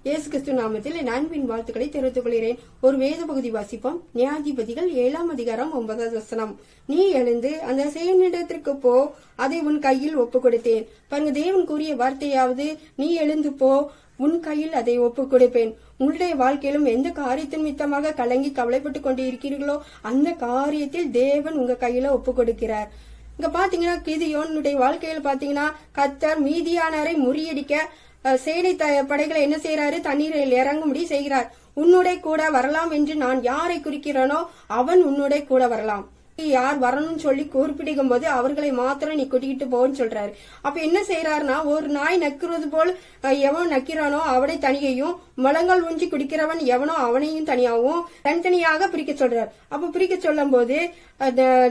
இயேசு கிறிஸ்து நாமத்தில் என் அன்பின் வாழ்த்துக்களை தெரிவித்துக் கொள்கிறேன். ஒரு வேத பகுதி வாசிப்போம். நியாயாதிபதிகள் 7ஆம் அதிகாரம் 9வது வசனம். நீ எழுந்து அந்த சேவனிடத்திற்கு போ, அதை உன் கையில் ஒப்பு கொடுத்தேன். பாருங்க, தேவன் கூறிய வார்த்தையாவது நீ எழுந்து போ, உன் கையில் அதை ஒப்பு கொடுப்பேன். உங்களுடைய வாழ்க்கையிலும் எந்த காரியத்தின் மித்தமாக கலங்கி கவலைப்பட்டு கொண்டு இருக்கிறீர்களோ அந்த காரியத்தில் தேவன் உங்க கையில ஒப்பு கொடுக்கிறார். இங்க பாத்தீங்கன்னா கிதியோனுடைய வாழ்க்கையில் பாத்தீங்கன்னா கர்த்தர் மீதியானரை முறியடிக்க சேனை படைகளை என்ன செய்யறாரு, தண்ணீரில் இறங்கும்படி செய்கிறார். உன்னுடைய கூட வரலாம் என்று நான் யாரை குறிக்கிறேனோ அவன் உன்னுடைய கூட வரலாம். யார் வரணும்னு சொல்லி குறிப்பிடும் போது அவர்களை மாத்திரம் நீ கூட்டிகிட்டு போன்னு சொல்றாரு. அப்ப என்ன செய்யறாருன்னா, ஒரு நாய் நக்குறது போல் எவன் நக்கிறானோ அவனை தனியையும், முழங்கால் ஊஞ்சி குடிக்கிறவன் எவனோ அவனையும் தனியாகவும் தனித்தனியாக பிரிக்க சொல்றாரு. அப்ப பிரிக்க சொல்லும் போது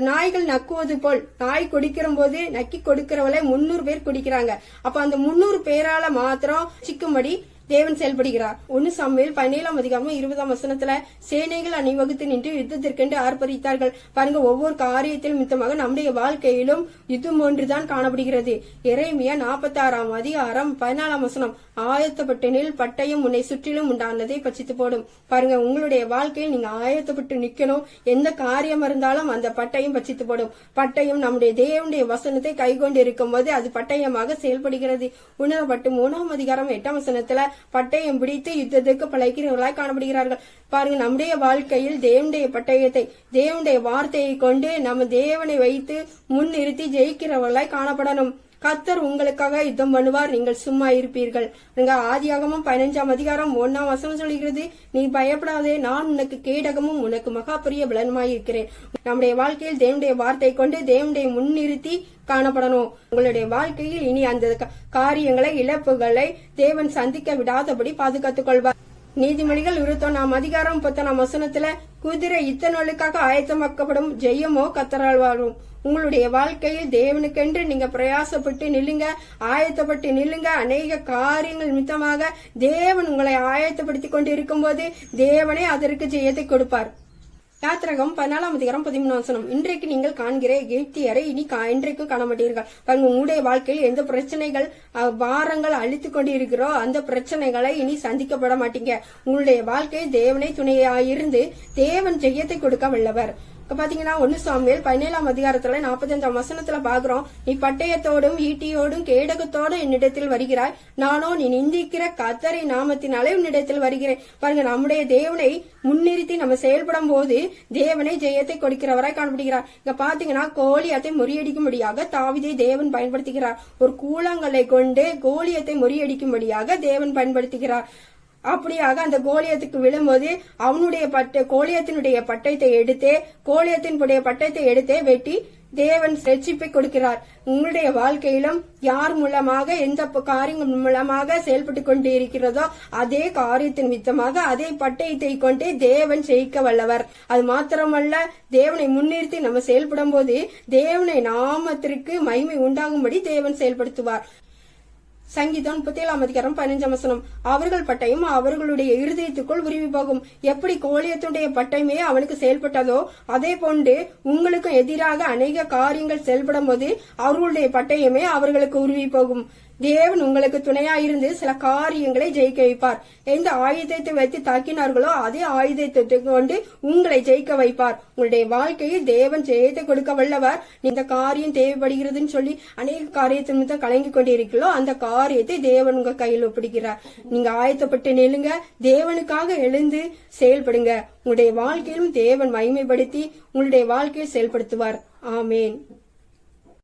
நாய்கள் நக்குவது போல் நாய் குடிக்கிற போது நக்கி கொடுக்கிறவளை 300 பேர் குடிக்கிறாங்க. அப்ப அந்த 300 பேரால மாத்திரம் சிக்கும்படி தேவன் செயல்படுகிறார். 1 சாமுவேல் 17ஆம் அதிகாரம் 20ஆம் வசனத்துல சேனைகள் அணிவகுத்து நின்று யுத்தத்திற்கென்று ஆர்ப்பரித்தார்கள். பாருங்க, ஒவ்வொரு காரியத்திலும் மித்தமாக நம்முடைய வாழ்க்கையிலும் யுத்தம் ஒன்றுதான் காணப்படுகிறது. எரேமியா 46ஆம் அதிகாரம் 14ஆம் வசனம், ஆயத்தப்பட்டு நில், பட்டயம் உன்னை சுற்றிலும் உண்டானதை பட்சித்து போடும். பாருங்க, உங்களுடைய வாழ்க்கையில் நீங்க ஆயத்தப்பட்டு நிக்கணும். எந்த காரியம் இருந்தாலும் அந்த பட்டயம் பட்சித்து போடும். பட்டயம் நம்முடைய தேவனுடைய வசனத்தை கைகொண்டு இருக்கும் போது அது பட்டயமாக செயல்படுகிறது. உணரப்பட்டு 3ஆம் அதிகாரம் 8ஆம் வசனத்துல பட்டயம் பிடித்து யுத்தத்துக்கு பழகிறவர்களாய் காணப்படுகிறார்கள். பாருங்க, நம்முடைய வாழ்க்கையில் தேவனுடைய பட்டயத்தை, தேவனுடைய வார்த்தையை கொண்டு நம்ம தேவனை வைத்து முன்னிறுத்தி ஜெயிக்கிறவர்களாய் காணப்படணும். கர்த்தர் உங்களுக்காக யுத்தம் பண்ணுவார், நீங்கள் சும்மா இருப்பீர்கள். ஆதியாகமம் 15ஆம் அதிகாரம் 1ஆம் வசனம் சொல்கிறது, நீ பயப்படாதே, நான் உனக்கு கேடகமும் உனக்கு மகா பெரிய பலனுமாய் இருக்கிறேன். நம்முடைய வாழ்க்கையில் தேவனுடைய வார்த்தை கொண்டு தேவனுடைய முன்னிறுத்தி காணப்படணும். உங்களுடைய வாழ்க்கையில் இனி அந்த காரியங்களை, இழப்புகளை தேவன் சந்திக்க விடாதபடி பாதுகாத்துக் கொள்வார். நீதிமொழிகள் 21ஆம் அதிகாரம் 10ஆம் வசனத்துல, குதிரை யுத்தநூலுக்காக ஆயத்தமாக்கப்படும், ஜெயமோ கர்த்தரால் வரும். உங்களுடைய வாழ்க்கையில் தேவனுக்கென்று நீங்க பிரயாசப்பட்டு நில்லுங்க, ஆயத்தப்பட்டு நில்லுங்க. அநேக காரியங்கள் நிமித்தமாக தேவன் உங்களை ஆயத்தப்படுத்திக் கொண்டு இருக்கும் போது தேவனே அதற்கு ஜெயத்தை கொடுப்பார். யாத்திரகம் 14ஆம் அதிகாரம் 13ஆம் வசனம், இன்றைக்கு நீங்கள் காண்கிற எகிப்தியரை இனி இன்றைக்கும் காண மாட்டீர்கள். உங்களுடைய வாழ்க்கையில் எந்த பிரச்சனைகள், பாரங்கள் அழித்துக் கொண்டு இருக்கிறோ அந்த பிரச்சனைகளை இனி சந்திக்கப்பட மாட்டீங்க. உங்களுடைய வாழ்க்கையில் தேவனை துணையாயிருந்து தேவன் ஜெயத்தை கொடுக்க வல்லவர். பாத்தீங்கன்னா 1 சாமுவேல் 17ஆம் அதிகாரத்துல 45ஆம் வசனத்துல பாக்குறோம், நீ பட்டயத்தோடும் ஈட்டியோடும் கேடகத்தோடும் என்னிடத்தில் வருகிறாய், நானோ நீ நிந்திக்கிற கர்த்தரை நாமத்தினாலே உன்னிடத்தில் வருகிறேன். பாருங்க, நம்முடைய தேவனை முன்னிறுத்தி நம்ம செயல்படும் போது தேவனை ஜெயத்தை கொடுக்கிறவராய் காணப்படுகிறார். இங்க பாத்தீங்கன்னா கோலியத்தை முறியடிக்கும்படியாக தாவீதை தேவன் பயன்படுத்துகிறார். ஒரு கூழாங்கல்லை கொண்டு கோலியத்தை முறியடிக்கும்படியாக தேவன் பயன்படுத்துகிறார். அப்படியாக அந்த கோலியத்துக்கு விழும்போது அவனுடைய கோலியத்தினுடைய பட்டயத்தை எடுத்தே வெட்டி தேவன் ரட்சிப்பை கொடுக்கிறார். உங்களுடைய வாழ்க்கையிலும் யார் மூலமாக எந்த காரியங்கள் மூலமாக செயல்பட்டு கொண்டு இருக்கிறதோ அதே காரியத்தின் மித்தமாக அதே பட்டயத்தை கொண்டு தேவன் ஜெயிக்க வல்லவர். அது மாத்திரமல்ல, தேவனை முன்னிறுத்தி நம்ம செயல்படும் போது தேவனை நாமத்திற்கு மகிமை உண்டாகும்படி தேவன் செயல்படுத்துவார். சங்கீதம் 37ஆம் அதிகாரம் 15ஆம் வசனம், அவர்கள் பட்டயம் அவர்களுடைய இருதயத்துக்குள் உருவி போகும். எப்படி கோலியத்துடைய பட்டயமே அவனுக்கு செயல்பட்டதோ அதே போன்று உங்களுக்கும் எதிராக அநேக காரியங்கள் செயல்படும் போது அவர்களுடைய பட்டயமே அவர்களுக்கு உருவி போகும். தேவன் உங்களுக்கு துணையாயிருந்து சில காரியங்களை ஜெயிக்க வைப்பார். எந்த ஆயுதத்தை வைத்து தாக்கினார்களோ அதே ஆயுதத்தை கொண்டு உங்களை ஜெயிக்க வைப்பார். உங்களுடைய வாழ்க்கையில் தேவன் ஜெயத்தை கொடுக்க வல்லவர். இந்த காரியம் தேவைப்படுகிறதுன்னு சொல்லி அநேக காரியத்தின் மீது கலங்கி கொண்டிருக்கிறோம், அந்த காரியத்தை தேவன் உங்க கையில் ஒப்பிடுகிறார். நீங்க ஆயத்தப்பட்டு நில்லுங்க, தேவனுக்காக எழுந்து செயல்படுங்க. உங்களுடைய வாழ்க்கையிலும் தேவன் மகிமைப்படுத்தி உங்களுடைய வாழ்க்கையை செயல்படுத்துவார். ஆமேன்.